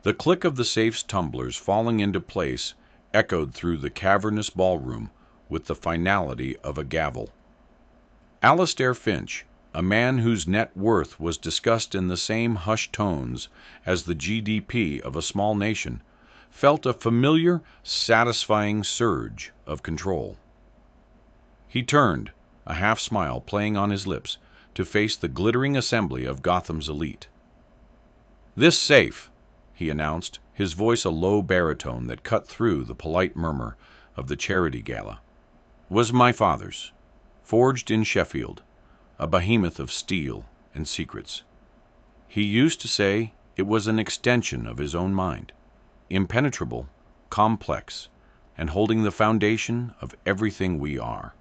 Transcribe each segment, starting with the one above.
The click of the safe's tumblers falling into place echoed through the cavernous ballroom with the finality of a gavel. Alastair Finch, a man whose net worth was discussed in the same hushed tones as the GDP of a small nation, felt a familiar, satisfying surge of control. He turned, a half-smile playing on his lips, to face the glittering assembly of Gotham's elite. "This safe," he announced, his voice a low baritone that cut through the polite murmur of the charity gala, "was my father's, forged in Sheffield, a behemoth of steel and secrets. He used to say it was an extension of his own mind, impenetrable, complex, and holding the foundation of everything we are."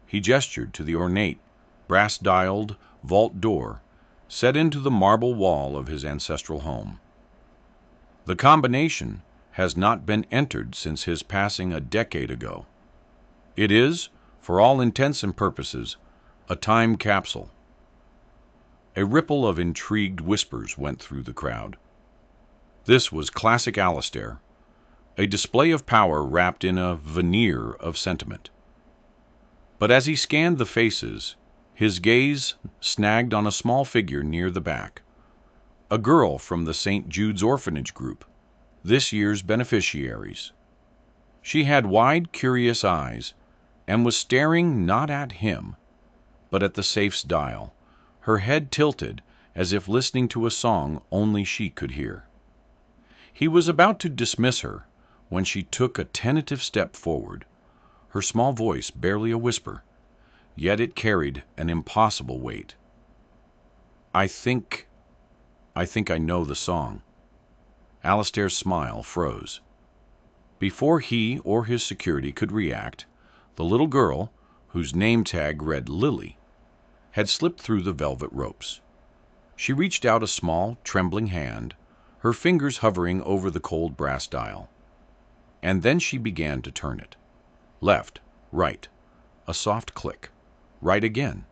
He gestured to the ornate, brass-dialed vault door set into the marble wall of his ancestral home. "The combination has not been entered since his passing a decade ago. It is, for all intents and purposes, a time capsule." A ripple of intrigued whispers went through the crowd. This was classic Alastair, a display of power wrapped in a veneer of sentiment. But as he scanned the faces, his gaze snagged on a small figure near the back, a girl from the St. Jude's Orphanage group, this year's beneficiaries. She had wide, curious eyes, and was staring not at him, but at the safe's dial, her head tilted as if listening to a song only she could hear. He was about to dismiss her when she took a tentative step forward, her small voice barely a whisper, yet it carried an impossible weight. I think I know the song." Alastair's smile froze. Before he or his security could react, the little girl, whose name tag read Lily, had slipped through the velvet ropes. She reached out a small, trembling hand, her fingers hovering over the cold brass dial. And then she began to turn it. Left, right, a soft click, right again.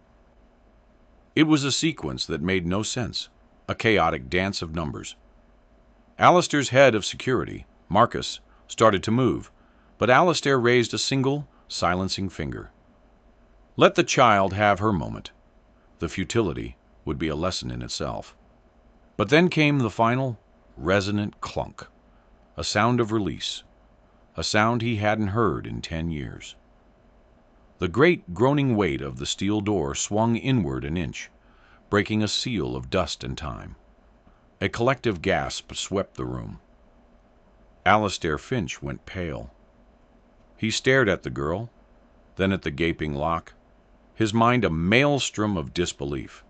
It was a sequence that made no sense, a chaotic dance of numbers. Alastair's head of security, Marcus, started to move, but Alastair raised a single, silencing finger. Let the child have her moment. The futility would be a lesson in itself. But then came the final, resonant clunk, a sound of release, a sound he hadn't heard in 10 years. The great groaning weight of the steel door swung inward an inch, breaking a seal of dust and time. A collective gasp swept the room. Alastair Finch went pale. He stared at the girl, then at the gaping lock, his mind a maelstrom of disbelief.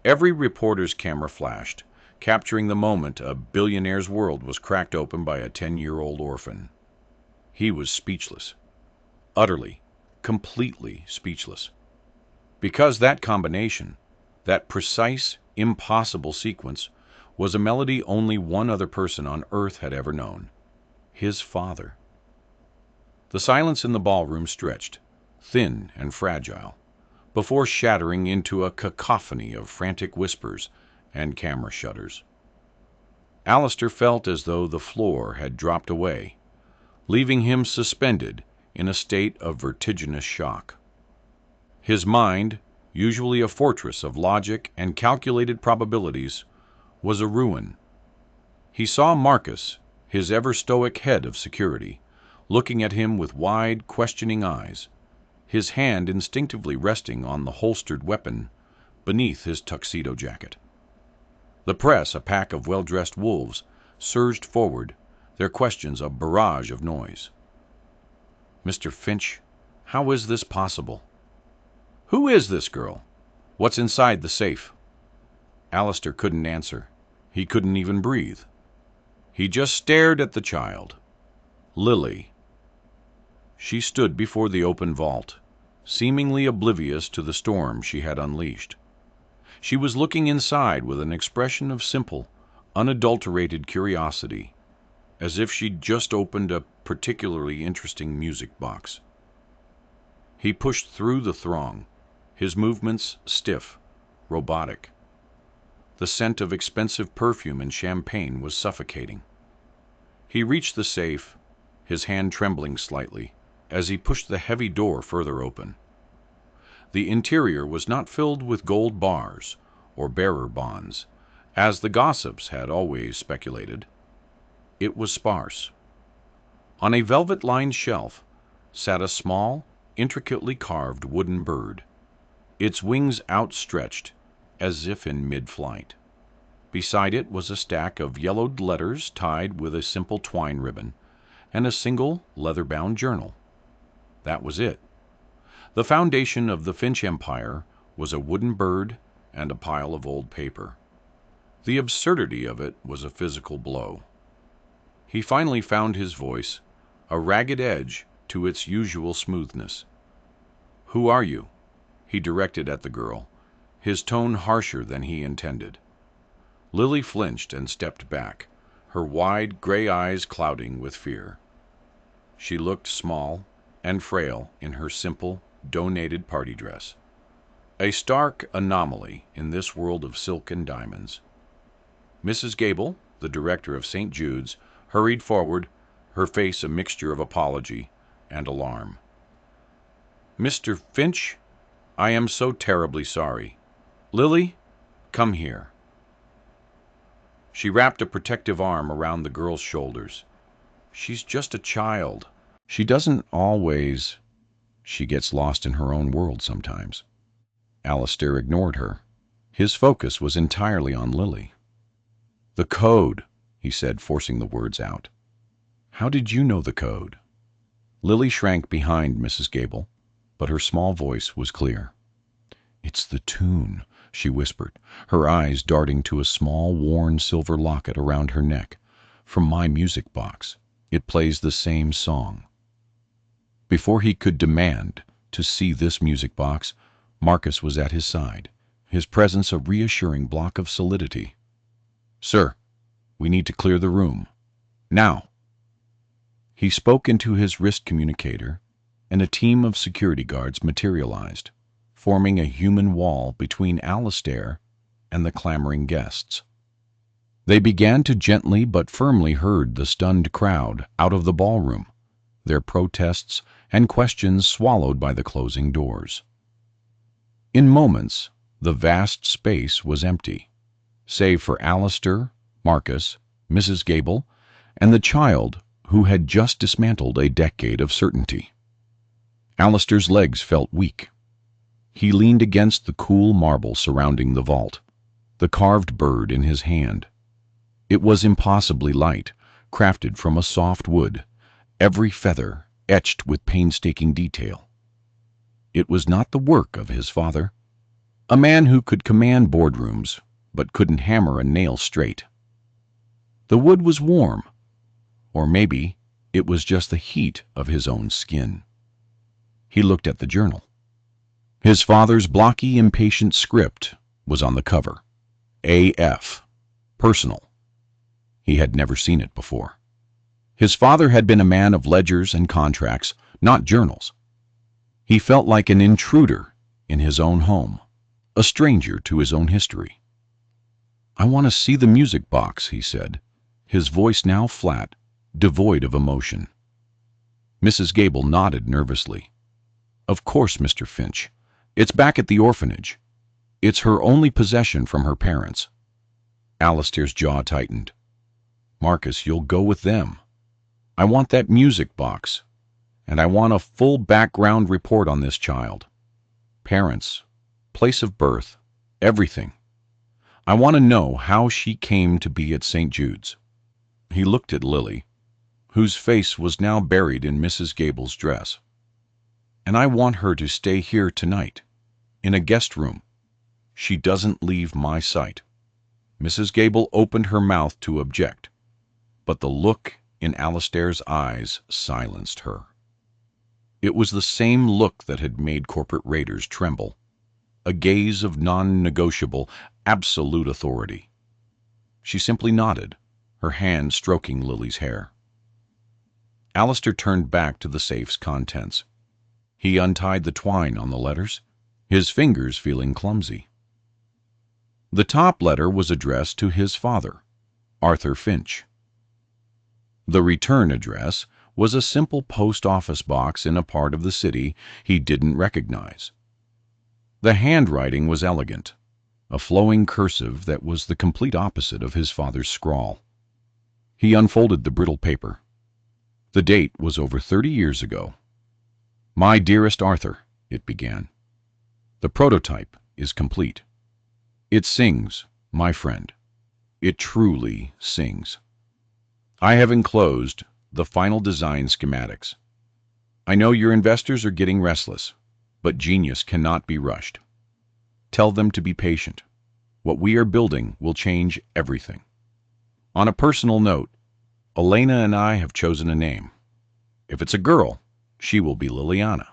Every reporter's camera flashed, capturing the moment a billionaire's world was cracked open by a 10-year-old orphan. He was speechless. Utterly, completely speechless. Because that combination, that precise, impossible sequence, was a melody only one other person on earth had ever known. His father. The silence in the ballroom stretched, thin and fragile, before shattering into a cacophony of frantic whispers and camera shutters. Alastair felt as though the floor had dropped away, leaving him suspended in a state of vertiginous shock. His mind, usually a fortress of logic and calculated probabilities, was a ruin. He saw Marcus, his ever-stoic head of security, looking at him with wide, questioning eyes, his hand instinctively resting on the holstered weapon beneath his tuxedo jacket. The press, a pack of well-dressed wolves, surged forward, their questions a barrage of noise. "Mr. Finch, how is this possible? Who is this girl? What's inside the safe?" Alastair couldn't answer. He couldn't even breathe. He just stared at the child. Lily. She stood before the open vault, seemingly oblivious to the storm she had unleashed. She was looking inside with an expression of simple, unadulterated curiosity, as if she'd just opened a particularly interesting music box. He pushed through the throng, his movements stiff, robotic. The scent of expensive perfume and champagne was suffocating. He reached the safe, his hand trembling slightly, as he pushed the heavy door further open. The interior was not filled with gold bars or bearer bonds, as the gossips had always speculated. It was sparse. On a velvet-lined shelf sat a small, intricately carved wooden bird, its wings outstretched as if in mid-flight. Beside it was a stack of yellowed letters tied with a simple twine ribbon, and a single leather-bound journal. That was it. The foundation of the Finch empire was a wooden bird and a pile of old paper. The absurdity of it was a physical blow. He finally found his voice, a ragged edge to its usual smoothness. "Who are you?" he directed at the girl, his tone harsher than he intended. Lily flinched and stepped back, her wide gray eyes clouding with fear. She looked small and frail in her simple, donated party dress, a stark anomaly in this world of silk and diamonds. Mrs. Gable, the director of St. Jude's, hurried forward, her face a mixture of apology and alarm. "Mr. Finch, I am so terribly sorry. Lily, come here." She wrapped a protective arm around the girl's shoulders. "She's just a child. She doesn't always. She gets lost in her own world sometimes." Alistair ignored her. His focus was entirely on Lily. "The code," he said, forcing the words out. "How did you know the code?" Lily shrank behind Mrs. Gable, but her small voice was clear. "It's the tune," she whispered, her eyes darting to a small, worn silver locket around her neck. "From my music box. It plays the same song." Before he could demand to see this music box, Marcus was at his side, his presence a reassuring block of solidity. "Sir, we need to clear the room. Now!" He spoke into his wrist communicator, and a team of security guards materialized, forming a human wall between Alistair and the clamoring guests. They began to gently but firmly herd the stunned crowd out of the ballroom, their protests and questions swallowed by the closing doors. In moments, the vast space was empty, save for Alistair, Marcus, Mrs. Gable, and the child who had just dismantled a decade of certainty. Alistair's legs felt weak. He leaned against the cool marble surrounding the vault, the carved bird in his hand. It was impossibly light, crafted from a soft wood, every feather etched with painstaking detail. It was not the work of his father, a man who could command boardrooms but couldn't hammer a nail straight. The wood was warm, or maybe it was just the heat of his own skin. He looked at the journal. His father's blocky, impatient script was on the cover. AF. Personal. He had never seen it before. His father had been a man of ledgers and contracts, not journals. He felt like an intruder in his own home, a stranger to his own history. "I want to see the music box," he said, his voice now flat, devoid of emotion. Mrs. Gable nodded nervously. "Of course, Mr. Finch. It's back at the orphanage. It's her only possession from her parents." Alistair's jaw tightened. "Marcus, you'll go with them. I want that music box, and I want a full background report on this child. Parents, place of birth, everything. I want to know how she came to be at St. Jude's." He looked at Lily, whose face was now buried in Mrs. Gable's dress. "And I want her to stay here tonight, in a guest room. She doesn't leave my sight." Mrs. Gable opened her mouth to object, but the look in Alistair's eyes silenced her. It was the same look that had made corporate raiders tremble, a gaze of non-negotiable, absolute authority. She simply nodded, her hand stroking Lily's hair. Alistair turned back to the safe's contents. He untied the twine on the letters, his fingers feeling clumsy. The top letter was addressed to his father, Arthur Finch. The return address was a simple post office box in a part of the city he didn't recognize. The handwriting was elegant, a flowing cursive that was the complete opposite of his father's scrawl. He unfolded the brittle paper. The date was over 30 years ago. "My dearest Arthur," it began. "The prototype is complete. It sings, my friend. It truly sings. I have enclosed the final design schematics. I know your investors are getting restless, but genius cannot be rushed. Tell them to be patient. What we are building will change everything. On a personal note, Elena and I have chosen a name. If it's a girl, she will be Liliana.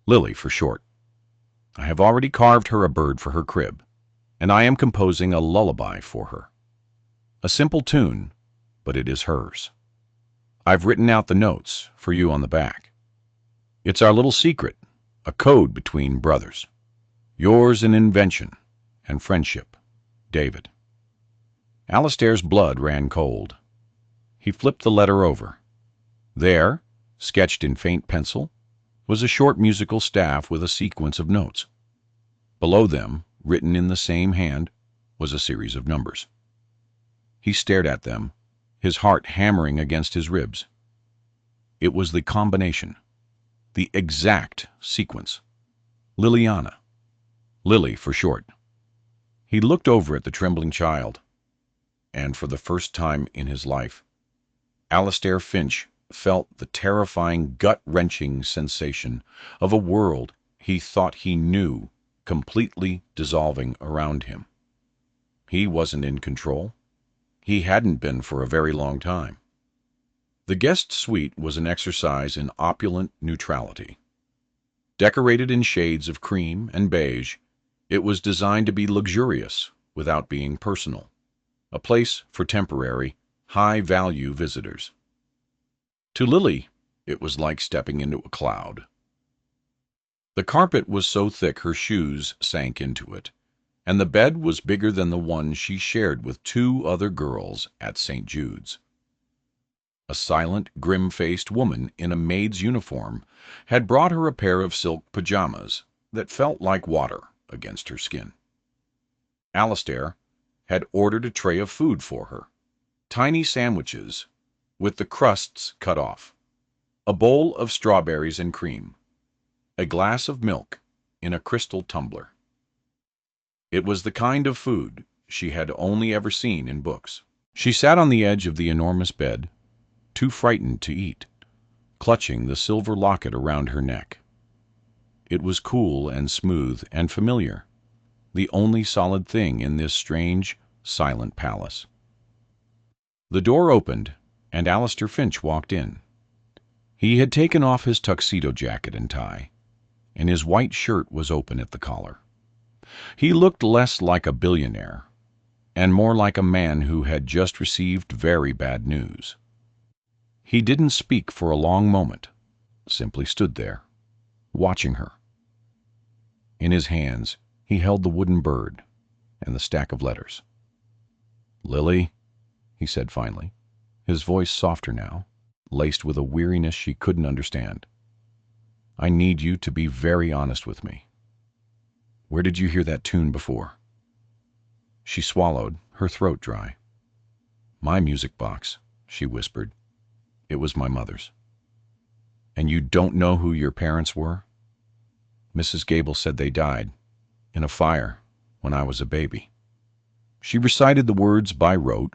Lily for short. I have already carved her a bird for her crib, and I am composing a lullaby for her. A simple tune, but it is hers. I've written out the notes for you on the back. It's our little secret, a code between brothers. Yours in invention and friendship, David." Alistair's blood ran cold. He flipped the letter over. There, sketched in faint pencil, was a short musical staff with a sequence of notes. Below them, written in the same hand, was a series of numbers. He stared at them, his heart hammering against his ribs. It was the combination, the exact sequence. Liliana. Lily for short. He looked over at the trembling child, and for the first time in his life, Alistair Finch felt the terrifying, gut-wrenching sensation of a world he thought he knew completely dissolving around him. He wasn't in control. He hadn't been for a very long time. The guest suite was an exercise in opulent neutrality. Decorated in shades of cream and beige, it was designed to be luxurious without being personal, a place for temporary, high-value visitors. To Lily, it was like stepping into a cloud. The carpet was so thick her shoes sank into it, and the bed was bigger than the one she shared with 2 other girls at St. Jude's. A silent, grim-faced woman in a maid's uniform had brought her a pair of silk pajamas that felt like water against her skin. Alistair had ordered a tray of food for her, tiny sandwiches with the crusts cut off, a bowl of strawberries and cream, a glass of milk in a crystal tumbler. It was the kind of food she had only ever seen in books. She sat on the edge of the enormous bed, too frightened to eat, clutching the silver locket around her neck. It was cool and smooth and familiar, the only solid thing in this strange, silent palace. The door opened, and Alistair Finch walked in. He had taken off his tuxedo jacket and tie, and his white shirt was open at the collar. He looked less like a billionaire, and more like a man who had just received very bad news. He didn't speak for a long moment, simply stood there, watching her. In his hands, he held the wooden bird and the stack of letters. "Lily," he said finally, his voice softer now, laced with a weariness she couldn't understand. "I need you to be very honest with me. Where did you hear that tune before?" She swallowed, her throat dry. "My music box," she whispered. "It was my mother's." "And you don't know who your parents were?" "Mrs. Gable said they died in a fire when I was a baby." She recited the words by rote,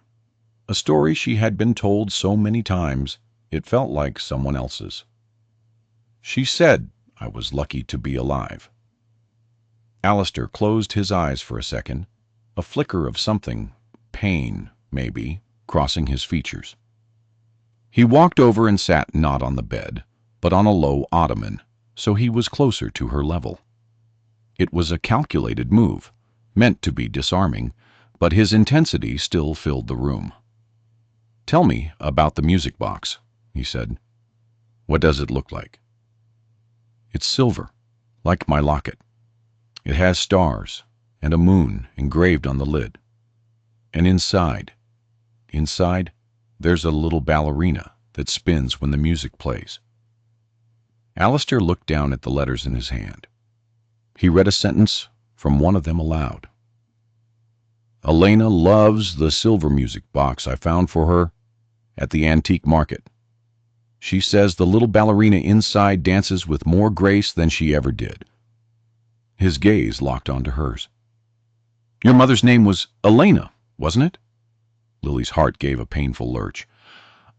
a story she had been told so many times it felt like someone else's. "She said I was lucky to be alive." Alistair closed his eyes for a second, a flicker of something, pain, maybe, crossing his features. He walked over and sat not on the bed, but on a low ottoman, so he was closer to her level. It was a calculated move, meant to be disarming, but his intensity still filled the room. "Tell me about the music box," he said. "What does it look like?" "It's silver, like my locket. It has stars and a moon engraved on the lid. And inside, there's a little ballerina that spins when the music plays. Alistair looked down at the letters in his hand. He read a sentence from one of them aloud. Elena loves the silver music box I found for her at the antique market. She says the little ballerina inside dances with more grace than she ever did. His gaze locked onto hers. Your mother's name was Elena, wasn't it? Lily's heart gave a painful lurch.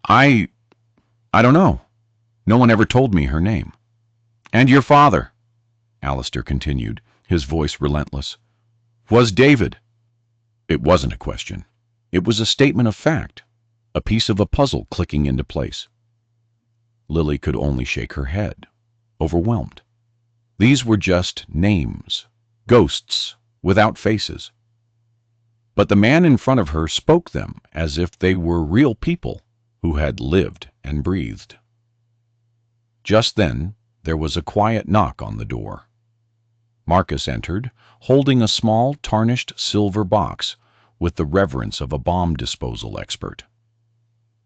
I don't know. No one ever told me her name. And your father, Alistair continued, his voice relentless, was David. It wasn't a question. It was a statement of fact, a piece of a puzzle clicking into place. Lily could only shake her head, overwhelmed. These were just names, ghosts without faces. But the man in front of her spoke them as if they were real people who had lived and breathed. Just then, there was a quiet knock on the door. Marcus entered, holding a small, tarnished silver box with the reverence of a bomb disposal expert.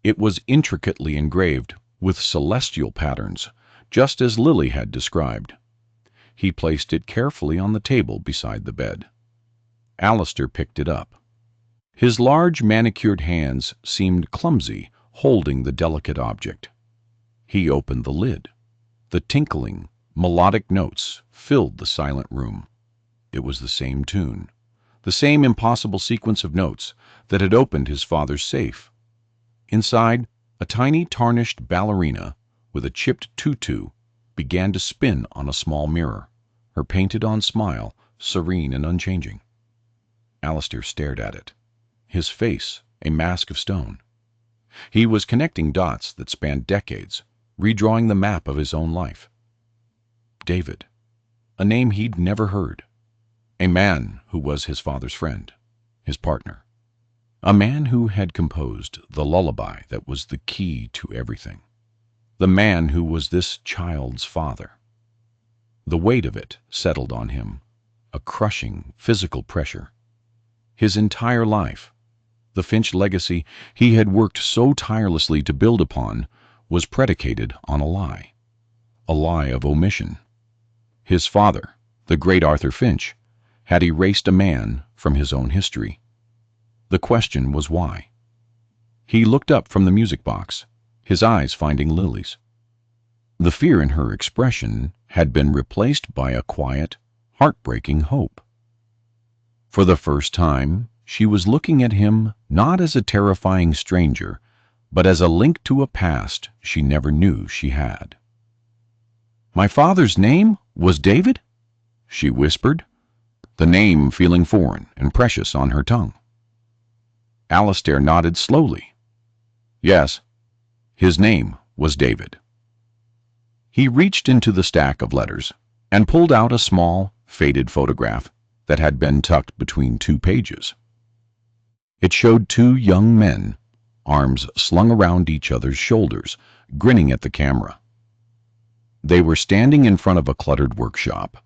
It was intricately engraved with celestial patterns, just as Lily had described. He placed it carefully on the table beside the bed. Alistair picked it up. His large manicured hands seemed clumsy, holding the delicate object. He opened the lid. The tinkling, melodic notes filled the silent room. It was the same tune, the same impossible sequence of notes that had opened his father's safe. Inside, a tiny tarnished ballerina with a chipped tutu began to spin on a small mirror, her painted-on smile serene and unchanging. Alistair stared at it, his face a mask of stone. He was connecting dots that spanned decades, redrawing the map of his own life. David, a name he'd never heard. A man who was his father's friend, his partner. A man who had composed the lullaby that was the key to everything. The man who was this child's father. The weight of it settled on him, a crushing physical pressure. His entire life, the Finch legacy he had worked so tirelessly to build upon, was predicated on a lie of omission. His father, the great Arthur Finch, had erased a man from his own history. The question was why. He looked up from the music box, his eyes finding Lily's. The fear in her expression had been replaced by a quiet, heartbreaking hope. For the first time, she was looking at him not as a terrifying stranger, but as a link to a past she never knew she had. My father's name was David? She whispered, the name feeling foreign and precious on her tongue. Alistair nodded slowly. Yes, his name was David. He reached into the stack of letters and pulled out a small, faded photograph that had been tucked between 2 pages. It showed 2 young men, arms slung around each other's shoulders, grinning at the camera. They were standing in front of a cluttered workshop,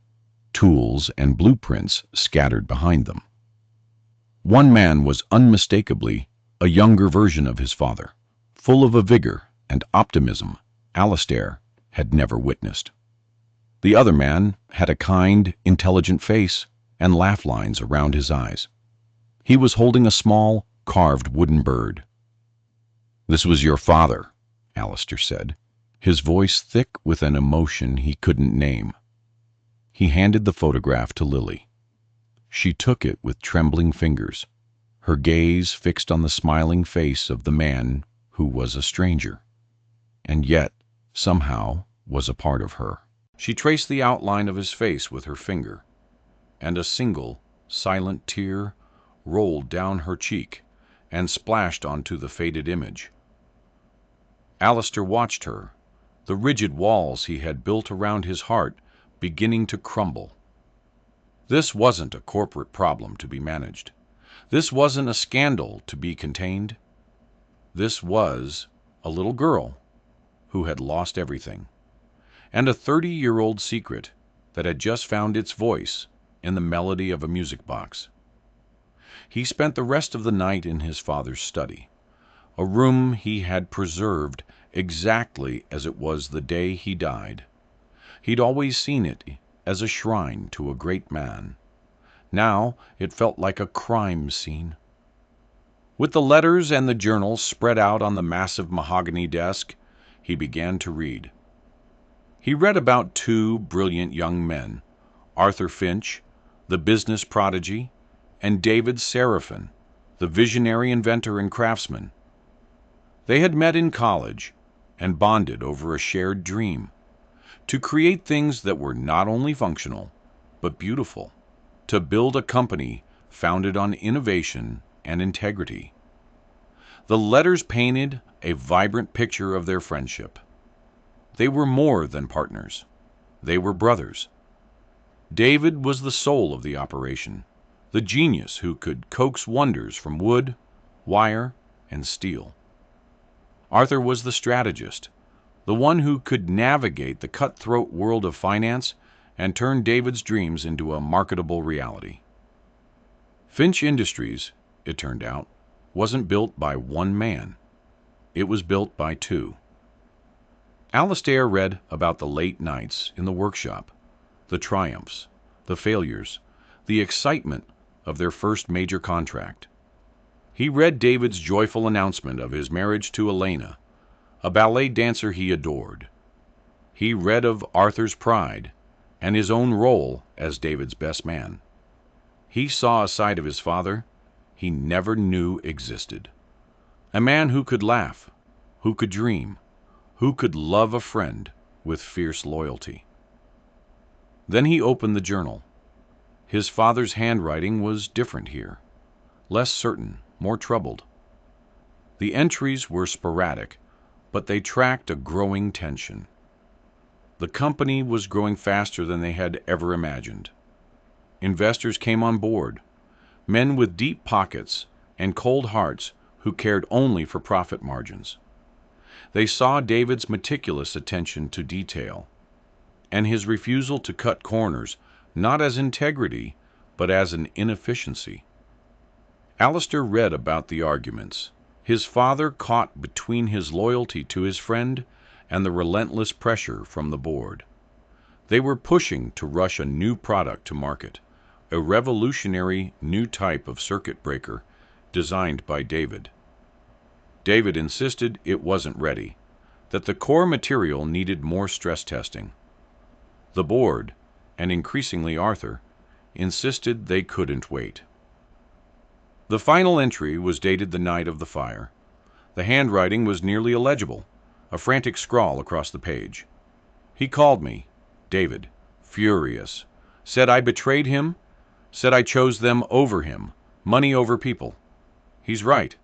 tools and blueprints scattered behind them. One man was unmistakably a younger version of his father, full of a vigor and optimism Alistair had never witnessed. The other man had a kind, intelligent face and laugh lines around his eyes. He was holding a small, carved wooden bird. This was your father, Alistair said, his voice thick with an emotion he couldn't name. He handed the photograph to Lily. She took it with trembling fingers, her gaze fixed on the smiling face of the man who was a stranger, and yet, somehow, was a part of her. She traced the outline of his face with her finger, and a single, silent tear rolled down her cheek and splashed onto the faded image. Alistair watched her, the rigid walls he had built around his heart beginning to crumble. This wasn't a corporate problem to be managed. This wasn't a scandal to be contained. This was a little girl who had lost everything, and a 30-year-old secret that had just found its voice in the melody of a music box. He spent the rest of the night in his father's study, a room he had preserved exactly as it was the day he died. He'd always seen it as a shrine to a great man. Now it felt like a crime scene. With the letters and the journals spread out on the massive mahogany desk, he began to read. He read about two brilliant young men, Arthur Finch, the business prodigy, and David Seraphin, the visionary inventor and craftsman. They had met in college and bonded over a shared dream, to create things that were not only functional, but beautiful, to build a company founded on innovation and integrity. The letters painted a vibrant picture of their friendship. They were more than partners. They were brothers. David was the soul of the operation, the genius who could coax wonders from wood, wire, and steel. Arthur was the strategist, the one who could navigate the cutthroat world of finance and turn David's dreams into a marketable reality. Finch Industries, it turned out, wasn't built by one man. It was built by two. Alastair read about the late nights in the workshop, the triumphs, the failures, the excitement of their first major contract. He read David's joyful announcement of his marriage to Elena, a ballet dancer he adored. He read of Arthur's pride and his own role as David's best man. He saw a side of his father he never knew existed. A man who could laugh, who could dream, who could love a friend with fierce loyalty. Then he opened the journal. His father's handwriting was different here, less certain, more troubled. The entries were sporadic, but they tracked a growing tension. The company was growing faster than they had ever imagined. Investors came on board, men with deep pockets and cold hearts who cared only for profit margins. They saw David's meticulous attention to detail and his refusal to cut corners not as integrity, but as an inefficiency. Alastair read about the arguments, his father caught between his loyalty to his friend and the relentless pressure from the board. They were pushing to rush a new product to market, a revolutionary new type of circuit breaker designed by David. David insisted it wasn't ready, that the core material needed more stress testing. The board, and increasingly Arthur, insisted they couldn't wait. The final entry was dated the night of the fire. The handwriting was nearly illegible, a frantic scrawl across the page. He called me, David, furious, said I betrayed him, said I chose them over him, money over people. He's right.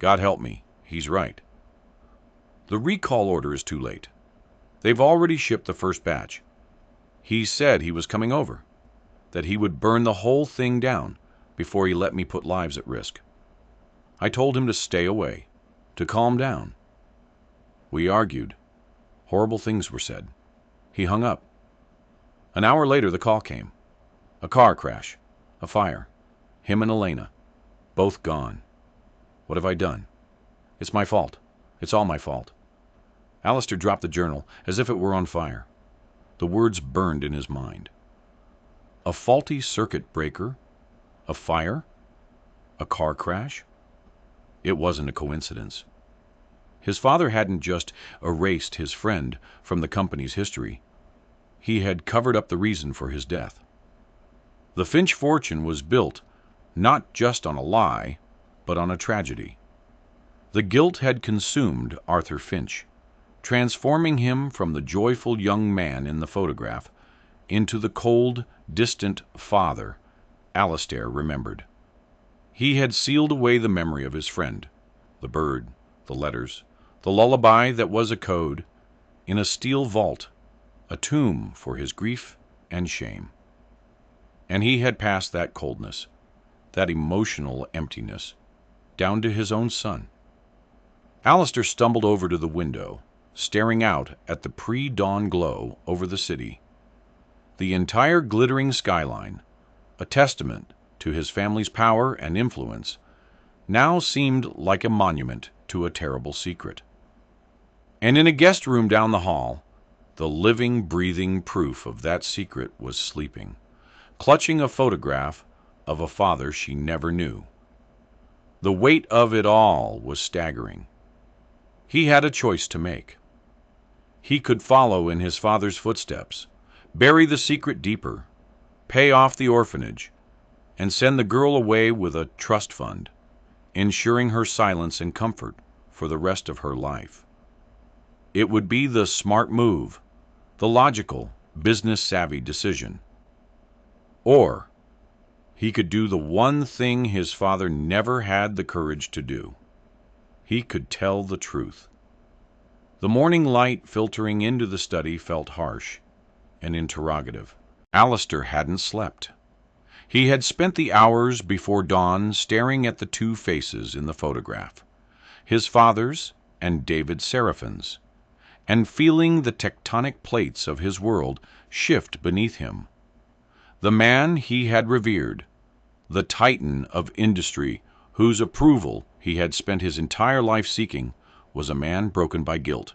God help me, he's right. The recall order is too late. They've already shipped the first batch. He said he was coming over, that he would burn the whole thing down before he let me put lives at risk. I told him to stay away, to calm down. We argued. Horrible things were said. He hung up. An hour later the call came. A car crash, a fire, him and Elena, both gone. What have I done? It's my fault. It's all my fault. Alastair dropped the journal as if it were on fire. The words burned in his mind. A faulty circuit breaker? A fire? A car crash? It wasn't a coincidence. His father hadn't just erased his friend from the company's history. He had covered up the reason for his death. The Finch fortune was built not just on a lie, but on a tragedy. The guilt had consumed Arthur Finch, transforming him from the joyful young man in the photograph into the cold, distant father Alastair remembered. He had sealed away the memory of his friend, the bird, the letters, the lullaby that was a code, in a steel vault, a tomb for his grief and shame. And he had passed that coldness, that emotional emptiness, down to his own son. Alastair stumbled over to the window, staring out at the pre-dawn glow over the city. The entire glittering skyline, a testament to his family's power and influence, now seemed like a monument to a terrible secret. And in a guest room down the hall, the living, breathing proof of that secret was sleeping, clutching a photograph of a father she never knew. The weight of it all was staggering. He had a choice to make. He could follow in his father's footsteps, bury the secret deeper, pay off the orphanage, and send the girl away with a trust fund, ensuring her silence and comfort for the rest of her life. It would be the smart move, the logical, business-savvy decision. Or he could do the one thing his father never had the courage to do. He could tell the truth. The morning light filtering into the study felt harsh and interrogative. Alistair hadn't slept. He had spent the hours before dawn staring at the two faces in the photograph, his father's and David Seraphin's, and feeling the tectonic plates of his world shift beneath him. The man he had revered, the titan of industry whose approval he had spent his entire life seeking, was a man broken by guilt.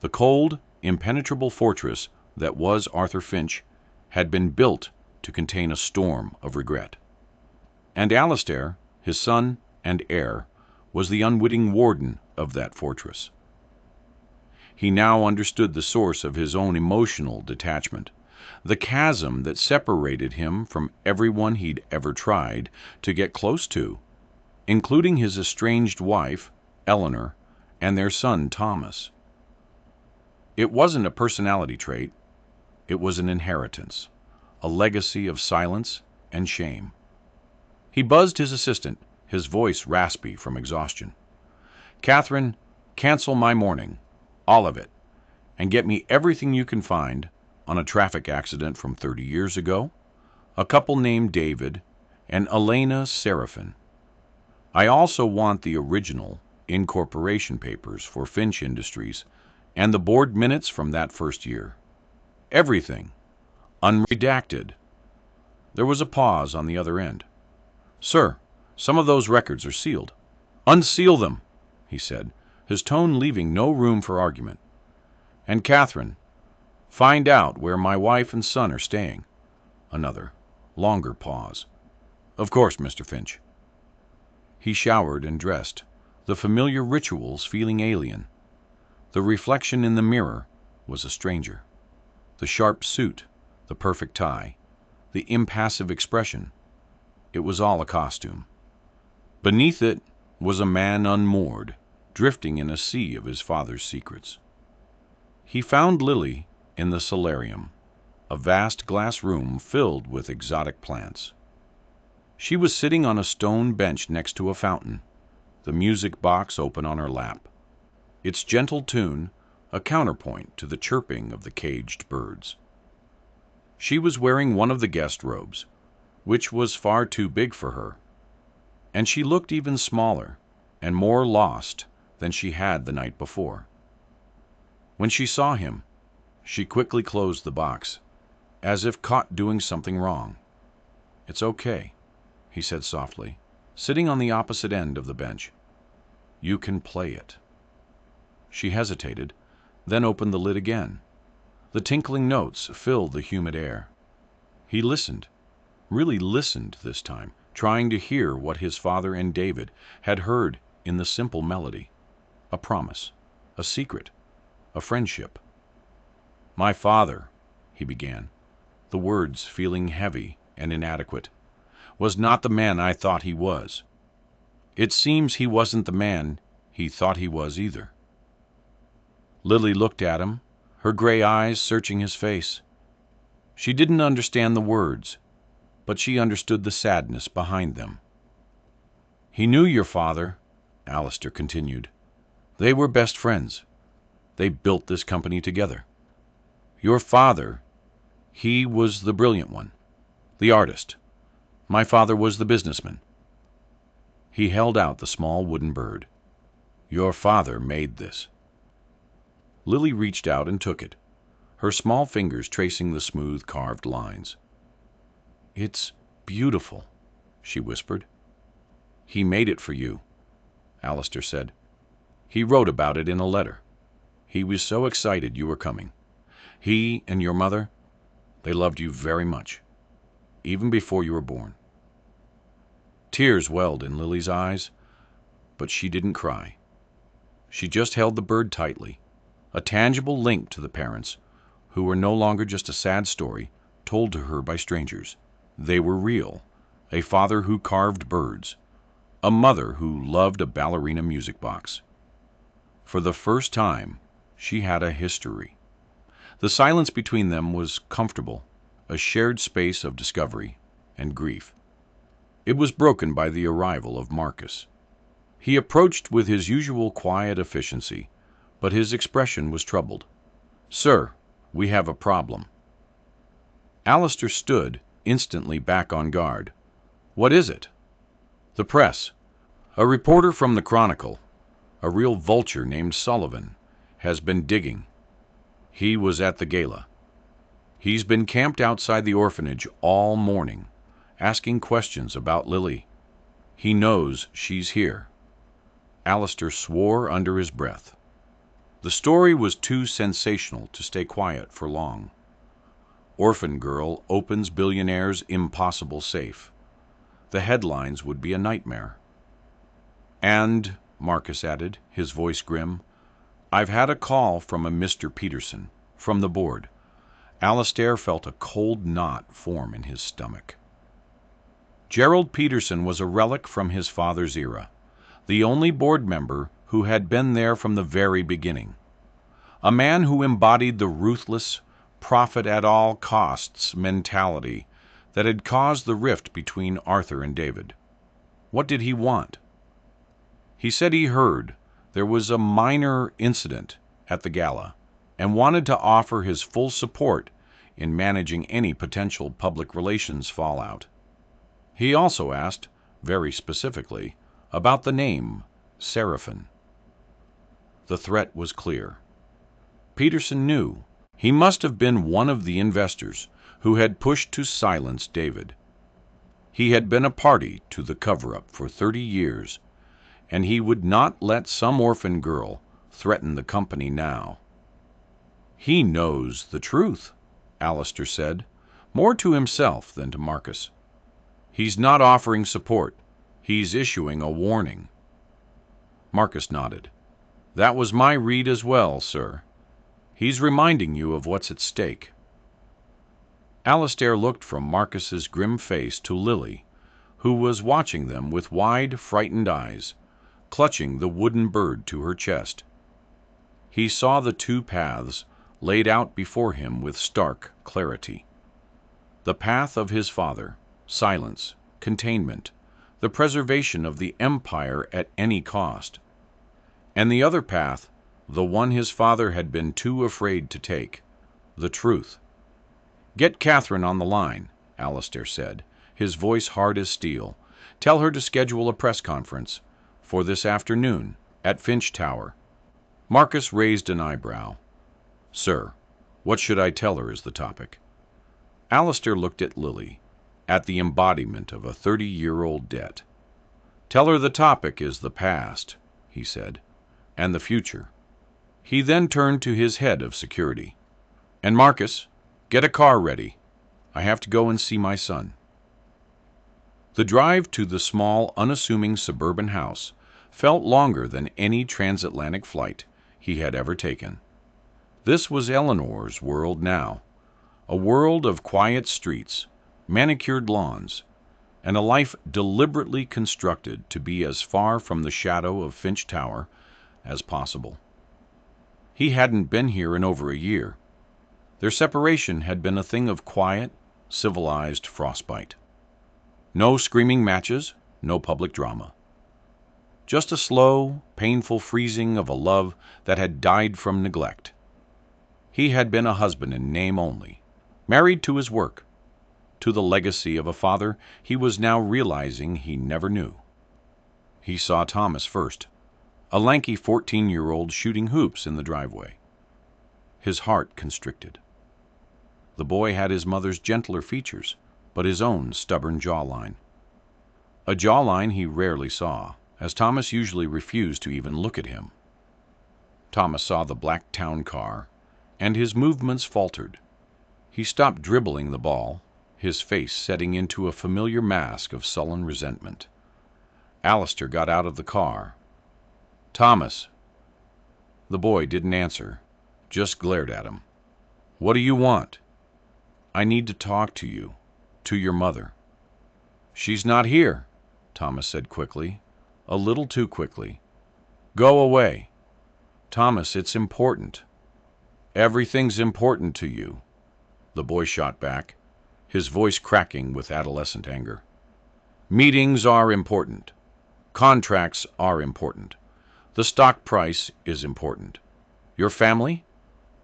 The cold, impenetrable fortress that was Arthur Finch had been built to contain a storm of regret. And Alistair, his son and heir, was the unwitting warden of that fortress. He now understood the source of his own emotional detachment, the chasm that separated him from everyone he'd ever tried to get close to, including his estranged wife, Eleanor, and their son, Thomas. It wasn't a personality trait. It was an inheritance, a legacy of silence and shame. He buzzed his assistant, his voice raspy from exhaustion. "Catherine, cancel my morning, all of it, and get me everything you can find on a traffic accident from 30 years ago, a couple named David, and Elena Seraphin. I also want the original incorporation papers for Finch Industries and the board minutes from that first year. Everything, unredacted." There was a pause on the other end. "Sir, some of those records are sealed." "Unseal them," he said, his tone leaving no room for argument. "And Catherine, find out where my wife and son are staying." Another, longer pause. "Of course, Mr. Finch." He showered and dressed, the familiar rituals feeling alien. The reflection in the mirror was a stranger. The sharp suit, the perfect tie, the impassive expression, it was all a costume. Beneath it was a man unmoored, drifting in a sea of his father's secrets. He found Lily in the solarium, a vast glass room filled with exotic plants. She was sitting on a stone bench next to a fountain, the music box open on her lap, its gentle tune a counterpoint to the chirping of the caged birds. She was wearing one of the guest robes, which was far too big for her, and she looked even smaller and more lost than she had the night before. When she saw him, she quickly closed the box, as if caught doing something wrong. "It's okay," he said softly, sitting on the opposite end of the bench. "You can play it." She hesitated, then opened the lid again. The tinkling notes filled the humid air. He listened, really listened this time, trying to hear what his father and David had heard in the simple melody. A promise, a secret, a friendship. "My father," he began, the words feeling heavy and inadequate, "was not the man I thought he was. It seems he wasn't the man he thought he was either." Lily looked at him, her gray eyes searching his face. She didn't understand the words, but she understood the sadness behind them. "He knew your father," Alistair continued. "They were best friends. They built this company together. Your father, he was the brilliant one, the artist. My father was the businessman." He held out the small wooden bird. "Your father made this." Lily reached out and took it, her small fingers tracing the smooth carved lines. It's beautiful," she whispered. "He made it for you," Alistair said. "He wrote about it in a letter. He was so excited you were coming. He and your mother, they loved you very much, even before you were born." Tears welled in Lily's eyes, but she didn't cry. She just held the bird tightly, a tangible link to the parents, who were no longer just a sad story told to her by strangers. They were real, a father who carved birds, a mother who loved a ballerina music box. For the first time, she had a history. The silence between them was comfortable, a shared space of discovery and grief. It was broken by the arrival of Marcus. He approached with his usual quiet efficiency, but his expression was troubled. "Sir, we have a problem." Alistair stood, instantly back on guard. "What is it?" "The press. A reporter from the Chronicle, a real vulture named Sullivan, has been digging. He was at the gala. He's been camped outside the orphanage all morning, asking questions about Lily. He knows she's here." Alistair swore under his breath. The story was too sensational to stay quiet for long. Orphan girl opens billionaire's impossible safe. The headlines would be a nightmare. "And," Marcus added, his voice grim, "I've had a call from a Mr. Peterson, from the board." Alistair felt a cold knot form in his stomach. Gerald Peterson was a relic from his father's era, the only board member who had been there from the very beginning. A man who embodied the ruthless, profit at all costs mentality that had caused the rift between Arthur and David. What did he want? He said he heard there was a minor incident at the gala and wanted to offer his full support in managing any potential public relations fallout. He also asked, very specifically, about the name Seraphin. The threat was clear. Peterson knew he must have been one of the investors who had pushed to silence David. He had been a party to the cover-up for 30 years, and he would not let some orphan girl threaten the company now. "He knows the truth," Alistair said, more to himself than to Marcus. "He's not offering support. He's issuing a warning." Marcus nodded. "That was my read as well, sir. He's reminding you of what's at stake." Alistair looked from Marcus's grim face to Lily, who was watching them with wide, frightened eyes, clutching the wooden bird to her chest. He saw the two paths laid out before him with stark clarity. The path of his father, silence, containment, the preservation of the empire at any cost. And the other path, the one his father had been too afraid to take, the truth. "Get Catherine on the line," Alistair said, his voice hard as steel. "Tell her to schedule a press conference for this afternoon at Finch Tower." Marcus raised an eyebrow. "Sir, what should I tell her is the topic?" Alistair looked at Lily, at the embodiment of a 30-year-old debt. "Tell her the topic is the past," he said, "and the future." He then turned to his head of security. "And Marcus, get a car ready. I have to go and see my son." The drive to the small, unassuming suburban house felt longer than any transatlantic flight he had ever taken. This was Eleanor's world now, a world of quiet streets, manicured lawns, and a life deliberately constructed to be as far from the shadow of Finch Tower as possible. He hadn't been here in over a year. Their separation had been a thing of quiet, civilized frostbite. No screaming matches, no public drama. Just a slow, painful freezing of a love that had died from neglect. He had been a husband in name only, married to his work, to the legacy of a father he was now realizing he never knew. He saw Thomas first, a lanky 14-year-old shooting hoops in the driveway. His heart constricted. The boy had his mother's gentler features, but his own stubborn jawline. A jawline he rarely saw, as Thomas usually refused to even look at him. Thomas saw the black town car, and his movements faltered. He stopped dribbling the ball, his face setting into a familiar mask of sullen resentment. Alistair got out of the car. "Thomas." The boy didn't answer, just glared at him. "What do you want?" "I need to talk to you, to your mother." "She's not here," Thomas said quickly, a little too quickly. "Go away." "Thomas, it's important." "Everything's important to you," the boy shot back, his voice cracking with adolescent anger. "Meetings are important. Contracts are important. The stock price is important. Your family?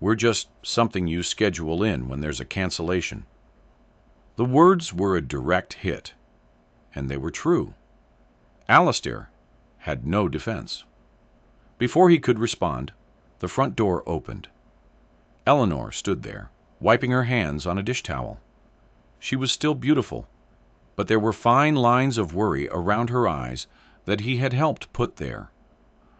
We're just something you schedule in when there's a cancellation." The words were a direct hit, and they were true. Alistair had no defense. Before he could respond, the front door opened. Eleanor stood there, wiping her hands on a dish towel. She was still beautiful, but there were fine lines of worry around her eyes that he had helped put there.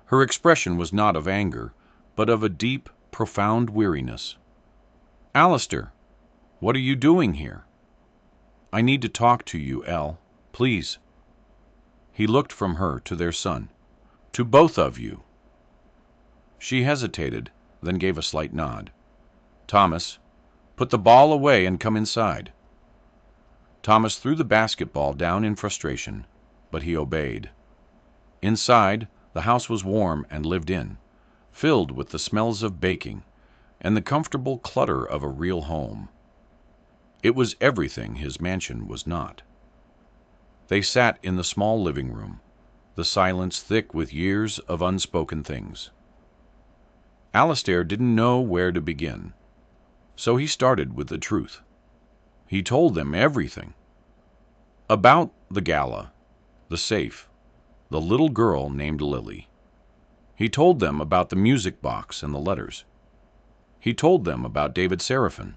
Her expression was not of anger, but of a deep, profound weariness. "Alistair, what are you doing here?" "I need to talk to you, El. Please." He looked from her to their son. "To both of you." She hesitated, then gave a slight nod. "Thomas, put the ball away and come inside." Thomas threw the basketball down in frustration, but he obeyed. Inside, the house was warm and lived in, filled with the smells of baking and the comfortable clutter of a real home. It was everything his mansion was not. They sat in the small living room, the silence thick with years of unspoken things. Alistair didn't know where to begin, so he started with the truth. He told them everything. About the gala, the safe, the little girl named Lily. He told them about the music box and the letters. He told them about David Seraphin,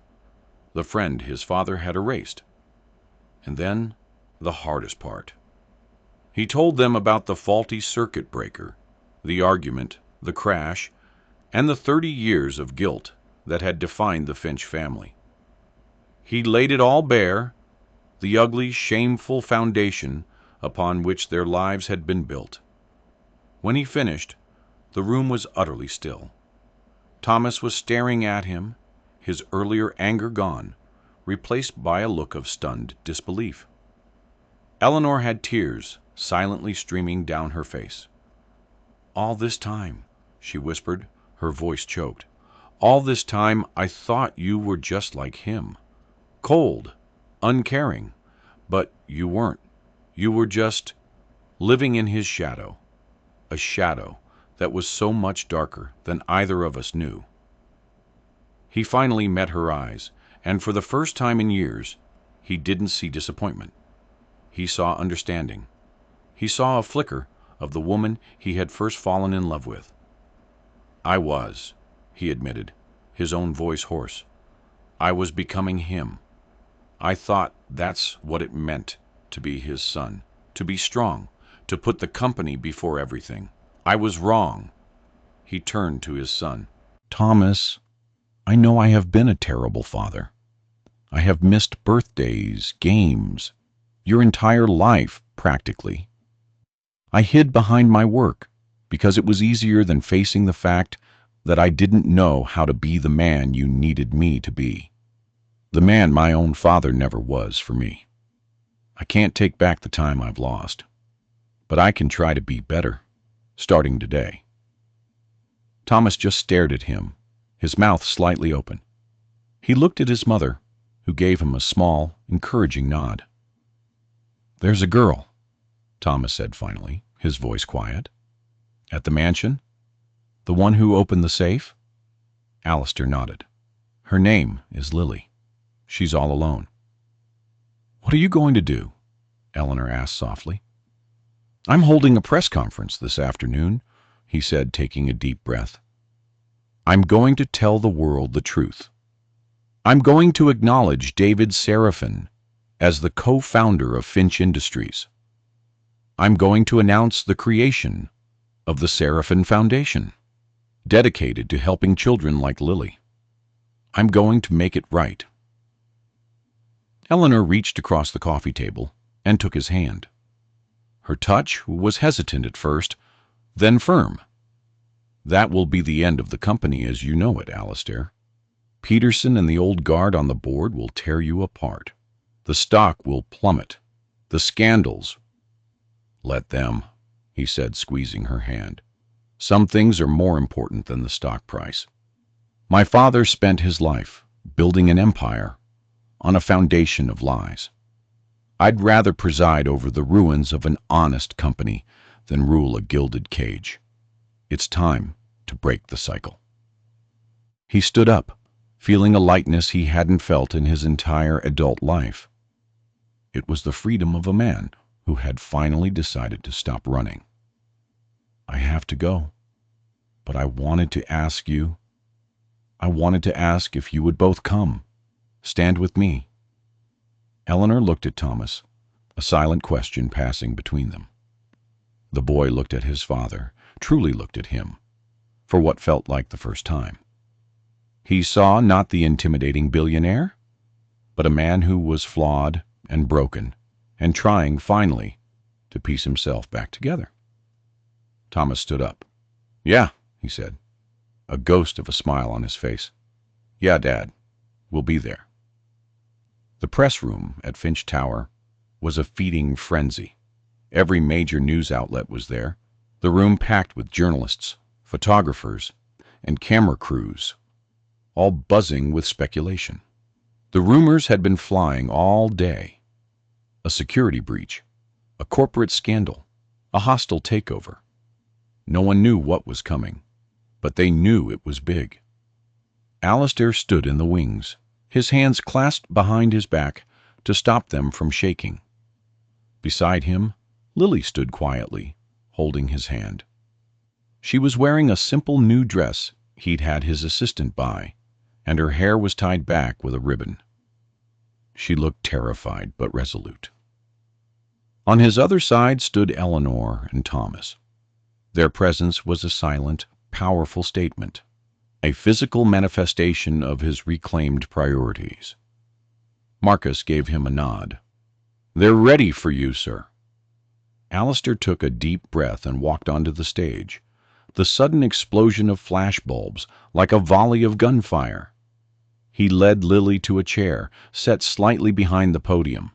the friend his father had erased. And then, the hardest part. He told them about the faulty circuit breaker, the argument, the crash, and the 30 years of guilt that had defined the Finch family. He laid it all bare, the ugly, shameful foundation upon which their lives had been built. When he finished, the room was utterly still. Thomas was staring at him, his earlier anger gone, replaced by a look of stunned disbelief. Eleanor had tears silently streaming down her face. "All this time," she whispered, her voice choked, "all this time I thought you were just like him. Cold, uncaring, but you weren't. You were just living in his shadow, a shadow that was so much darker than either of us knew." He finally met her eyes, and for the first time in years, he didn't see disappointment. He saw understanding. He saw a flicker of the woman he had first fallen in love with. "I was," he admitted, his own voice hoarse. "I was becoming him. I thought that's what it meant to be his son, to be strong, to put the company before everything. I was wrong." He turned to his son. "Thomas, I know I have been a terrible father. I have missed birthdays, games, your entire life, practically. I hid behind my work because it was easier than facing the fact that I didn't know how to be the man you needed me to be. The man my own father never was for me. I can't take back the time I've lost, but I can try to be better, starting today." Thomas just stared at him, his mouth slightly open. He looked at his mother, who gave him a small, encouraging nod. "There's a girl," Thomas said finally, his voice quiet. "At the mansion? The one who opened the safe?" Alistair nodded. "Her name is Lily. She's all alone." "What are you going to do?" Eleanor asked softly. "I'm holding a press conference this afternoon," he said, taking a deep breath. "I'm going to tell the world the truth. I'm going to acknowledge David Seraphin as the co-founder of Finch Industries. I'm going to announce the creation of the Seraphin Foundation, dedicated to helping children like Lily. I'm going to make it right." Eleanor reached across the coffee table and took his hand. Her touch was hesitant at first, then firm. "That will be the end of the company as you know it, Alistair. Peterson and the old guard on the board will tear you apart. The stock will plummet. The scandals—" "Let them," he said, squeezing her hand. "Some things are more important than the stock price. My father spent his life building an empire on a foundation of lies. I'd rather preside over the ruins of an honest company than rule a gilded cage. It's time to break the cycle." He stood up, feeling a lightness he hadn't felt in his entire adult life. It was the freedom of a man who had finally decided to stop running. "I have to go, but I wanted to ask if you would both come, stand with me." Eleanor looked at Thomas, a silent question passing between them. The boy looked at his father, truly looked at him, for what felt like the first time. He saw not the intimidating billionaire, but a man who was flawed and broken, and trying, finally, to piece himself back together. Thomas stood up. "Yeah," he said, a ghost of a smile on his face. "Yeah, Dad, we'll be there." The press room at Finch Tower was a feeding frenzy. Every major news outlet was there, the room packed with journalists, photographers, and camera crews, all buzzing with speculation. The rumors had been flying all day. A security breach, a corporate scandal, a hostile takeover. No one knew what was coming, but they knew it was big. Alistair stood in the wings, his hands clasped behind his back to stop them from shaking. Beside him, Lily stood quietly, holding his hand. She was wearing a simple new dress he'd had his assistant buy, and her hair was tied back with a ribbon. She looked terrified but resolute. On his other side stood Eleanor and Thomas. Their presence was a silent, powerful statement, a physical manifestation of his reclaimed priorities. Marcus gave him a nod. "They're ready for you, sir." Alistair took a deep breath and walked onto the stage, the sudden explosion of flash bulbs like a volley of gunfire. He led Lily to a chair, set slightly behind the podium,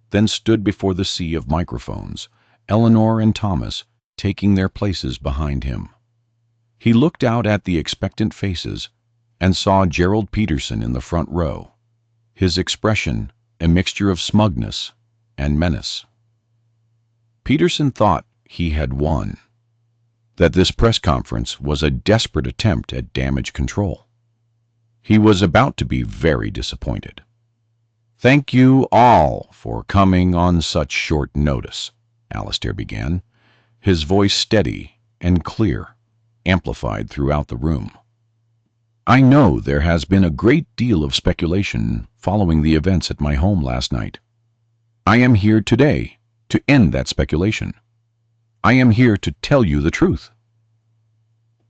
then stood before the sea of microphones, Eleanor and Thomas taking their places behind him. He looked out at the expectant faces and saw Gerald Peterson in the front row, his expression a mixture of smugness and menace. Peterson thought he had won, that this press conference was a desperate attempt at damage control. He was about to be very disappointed. "Thank you all for coming on such short notice," Alistair began, his voice steady and clear, amplified throughout the room. "I know there has been a great deal of speculation following the events at my home last night. I am here today to end that speculation. I am here to tell you the truth."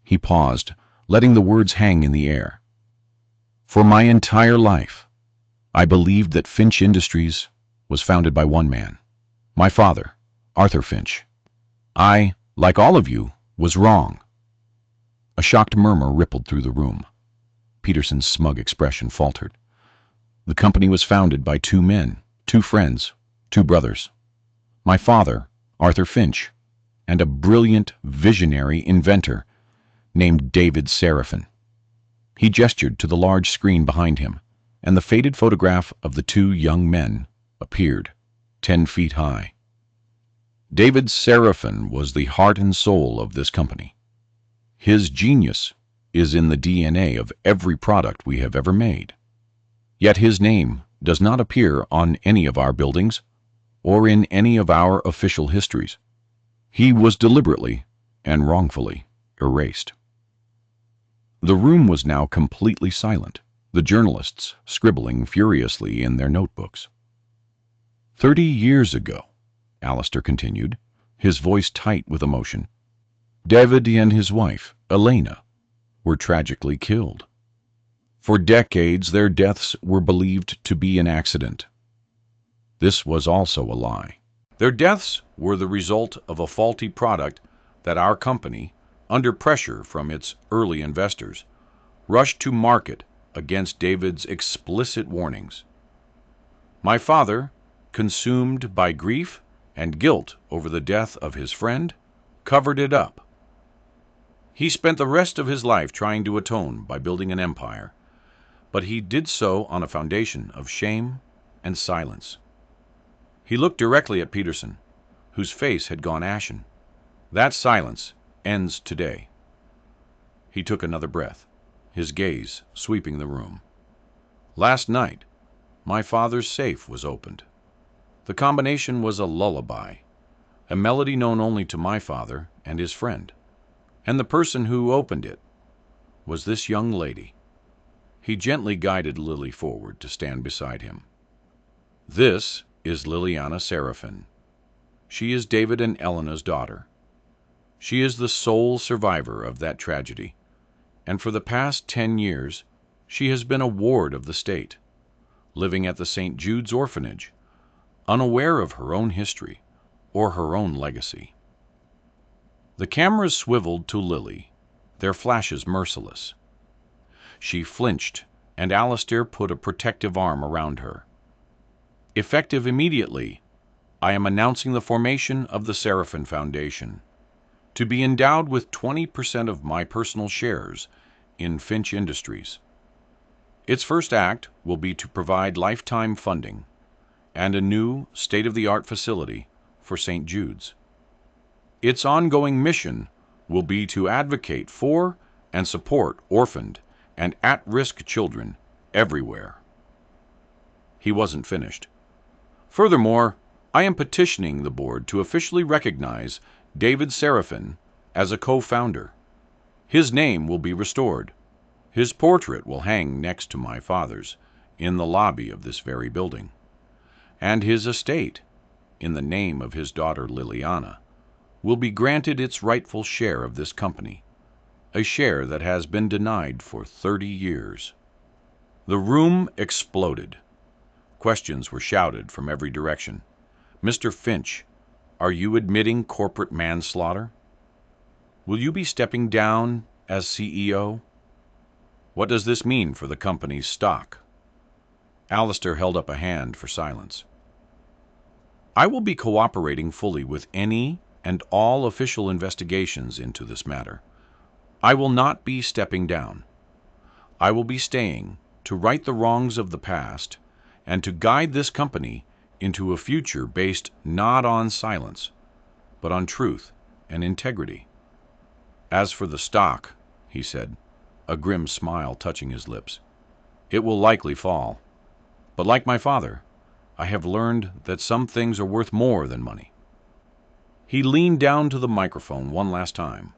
He paused, letting the words hang in the air. "For my entire life, I believed that Finch Industries was founded by one man, my father, Arthur Finch. I, like all of you, was wrong." A shocked murmur rippled through the room. Peterson's smug expression faltered. "The company was founded by two men, two friends, two brothers. My father, Arthur Finch, and a brilliant, visionary inventor named David Seraphin." He gestured to the large screen behind him, and the faded photograph of the two young men appeared, 10 feet high. David Seraphin was the heart and soul of this company. His genius is in the DNA of every product we have ever made. Yet his name does not appear on any of our buildings or in any of our official histories. He was deliberately and wrongfully erased. The room was now completely silent, the journalists scribbling furiously in their notebooks. 30 years ago, Alistair continued, his voice tight with emotion, David and his wife, Elena, were tragically killed. For decades, their deaths were believed to be an accident. This was also a lie. Their deaths were the result of a faulty product that our company, under pressure from its early investors, rushed to market against David's explicit warnings. My father, consumed by grief and guilt over the death of his friend, covered it up. He spent the rest of his life trying to atone by building an empire, but he did so on a foundation of shame and silence. He looked directly at Peterson, whose face had gone ashen. That silence ends today. He took another breath, his gaze sweeping the room. Last night, my father's safe was opened. The combination was a lullaby, a melody known only to my father and his friend. And the person who opened it was this young lady. He gently guided Lily forward to stand beside him. This is Liliana Seraphin. She is David and Elena's daughter. She is the sole survivor of that tragedy, and for the past 10 years, she has been a ward of the state, living at the St. Jude's orphanage, unaware of her own history or her own legacy. The cameras swiveled to Lily, their flashes merciless. She flinched, and Alistair put a protective arm around her. Effective immediately, I am announcing the formation of the Seraphin Foundation, to be endowed with 20% of my personal shares in Finch Industries. Its first act will be to provide lifetime funding and a new, state-of-the-art facility for St. Jude's. Its ongoing mission will be to advocate for and support orphaned and at-risk children everywhere. He wasn't finished. Furthermore, I am petitioning the board to officially recognize David Seraphin as a co-founder. His name will be restored. His portrait will hang next to my father's in the lobby of this very building. And his estate, in the name of his daughter Liliana, will be granted its rightful share of this company, a share that has been denied for 30 years. The room exploded. Questions were shouted from every direction. Mr. Finch, are you admitting corporate manslaughter? Will you be stepping down as CEO? What does this mean for the company's stock? Alistair held up a hand for silence. I will be cooperating fully with any and all official investigations into this matter. I will not be stepping down. I will be staying to right the wrongs of the past and to guide this company into a future based not on silence, but on truth and integrity. As for the stock, he said, a grim smile touching his lips, it will likely fall. But like my father, I have learned that some things are worth more than money. He leaned down to the microphone one last time.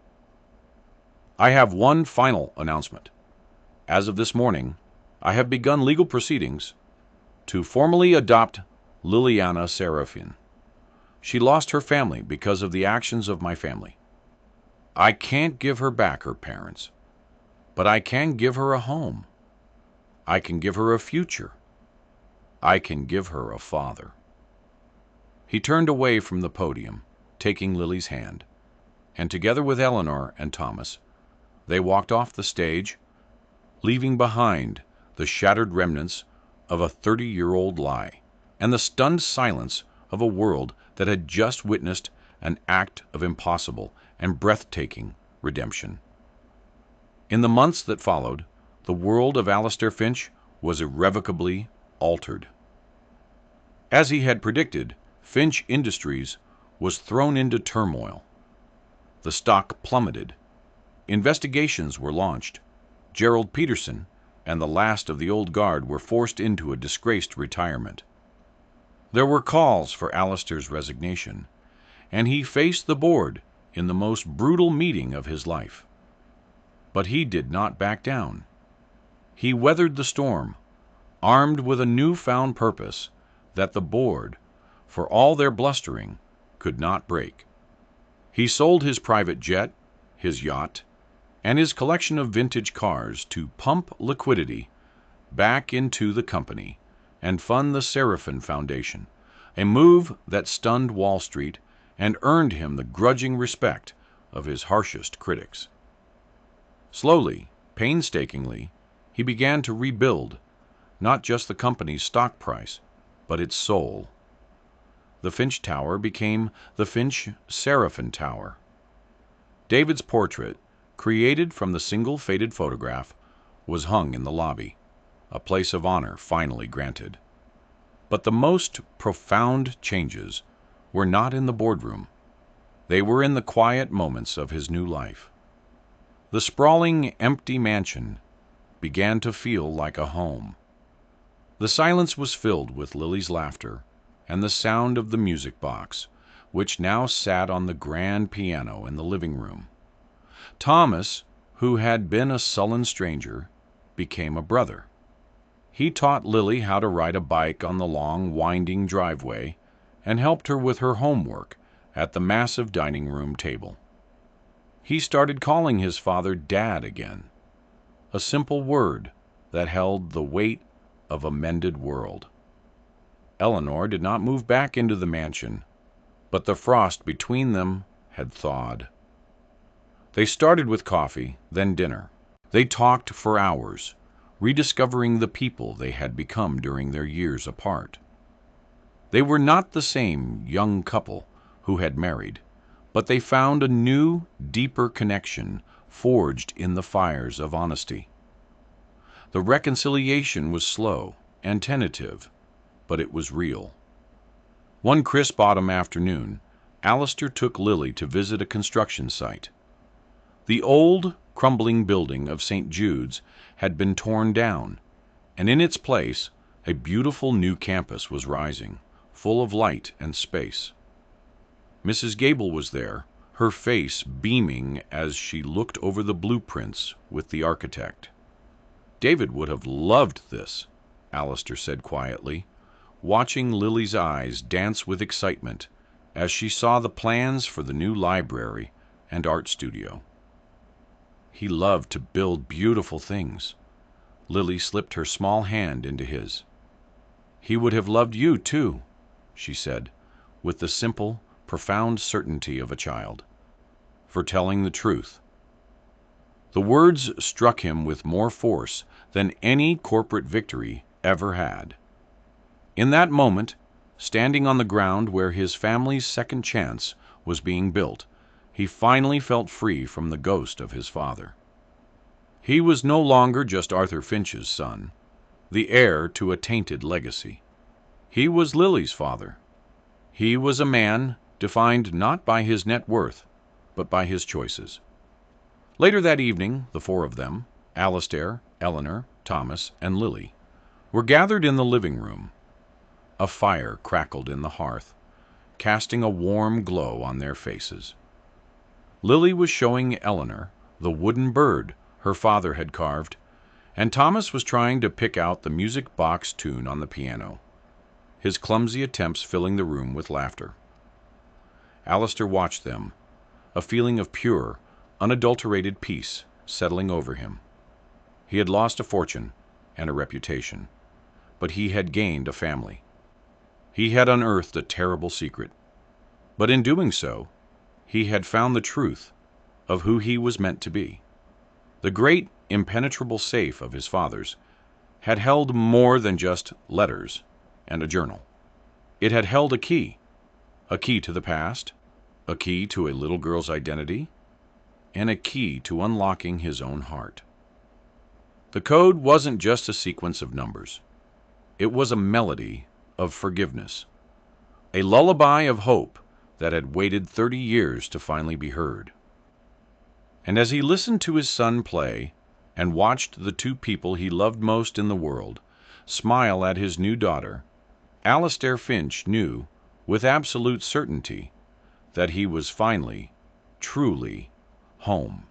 I have one final announcement. As of this morning, I have begun legal proceedings to formally adopt Liliana Seraphin. She lost her family because of the actions of my family. I can't give her back her parents, but I can give her a home. I can give her a future. I can give her a father. He turned away from the podium, taking Lily's hand, and together with Eleanor and Thomas, they walked off the stage, leaving behind the shattered remnants of a 30-year-old lie and the stunned silence of a world that had just witnessed an act of impossible and breathtaking redemption. In the months that followed, the world of Alistair Finch was irrevocably altered. As he had predicted, Finch Industries was thrown into turmoil. The stock plummeted. Investigations were launched. Gerald Peterson and the last of the old guard were forced into a disgraced retirement. There were calls for Alistair's resignation, and he faced the board in the most brutal meeting of his life. But he did not back down. He weathered the storm, armed with a newfound purpose that the board, for all their blustering, could not break. He sold his private jet, his yacht, and his collection of vintage cars to pump liquidity back into the company and fund the Seraphin Foundation, a move that stunned Wall Street and earned him the grudging respect of his harshest critics. Slowly, painstakingly, he began to rebuild not just the company's stock price, but its soul. The Finch Tower became the Finch Seraphin Tower. David's portrait, created from the single faded photograph, was hung in the lobby, a place of honor finally granted. But the most profound changes were not in the boardroom. They were in the quiet moments of his new life. The sprawling, empty mansion began to feel like a home. The silence was filled with Lily's laughter and the sound of the music box, which now sat on the grand piano in the living room. Thomas, who had been a sullen stranger, became a brother. He taught Lily how to ride a bike on the long, winding driveway and helped her with her homework at the massive dining room table. He started calling his father Dad again, a simple word that held the weight of a mended world. Eleanor did not move back into the mansion, but the frost between them had thawed. They started with coffee, then dinner. They talked for hours, rediscovering the people they had become during their years apart. They were not the same young couple who had married, but they found a new, deeper connection forged in the fires of honesty. The reconciliation was slow and tentative, but it was real. One crisp autumn afternoon, Alistair took Lily to visit a construction site. The old, crumbling building of St. Jude's had been torn down, and in its place a beautiful new campus was rising, full of light and space. Mrs. Gable was there, her face beaming as she looked over the blueprints with the architect. David would have loved this, Alistair said quietly, watching Lily's eyes dance with excitement as she saw the plans for the new library and art studio. He loved to build beautiful things. Lily slipped her small hand into his. He would have loved you, too, she said, with the simple, profound certainty of a child, for telling the truth. The words struck him with more force than any corporate victory ever had. In that moment, standing on the ground where his family's second chance was being built, he finally felt free from the ghost of his father. He was no longer just Arthur Finch's son, the heir to a tainted legacy. He was Lily's father. He was a man defined not by his net worth, but by his choices. Later that evening, the four of them, Alistair, Eleanor, Thomas, and Lily, were gathered in the living room. A fire crackled in the hearth, casting a warm glow on their faces. Lily was showing Eleanor the wooden bird her father had carved, and Thomas was trying to pick out the music box tune on the piano, his clumsy attempts filling the room with laughter. Alistair watched them, a feeling of pure, unadulterated peace settling over him. He had lost a fortune and a reputation, but he had gained a family. He had unearthed a terrible secret, but in doing so, he had found the truth of who he was meant to be. The great, impenetrable safe of his father's had held more than just letters and a journal. It had held a key to the past, a key to a little girl's identity, and a key to unlocking his own heart. The code wasn't just a sequence of numbers. It was a melody of forgiveness, a lullaby of hope that had waited 30 years to finally be heard. And as he listened to his son play and watched the two people he loved most in the world smile at his new daughter, Alistair Finch knew with absolute certainty that he was finally, truly home.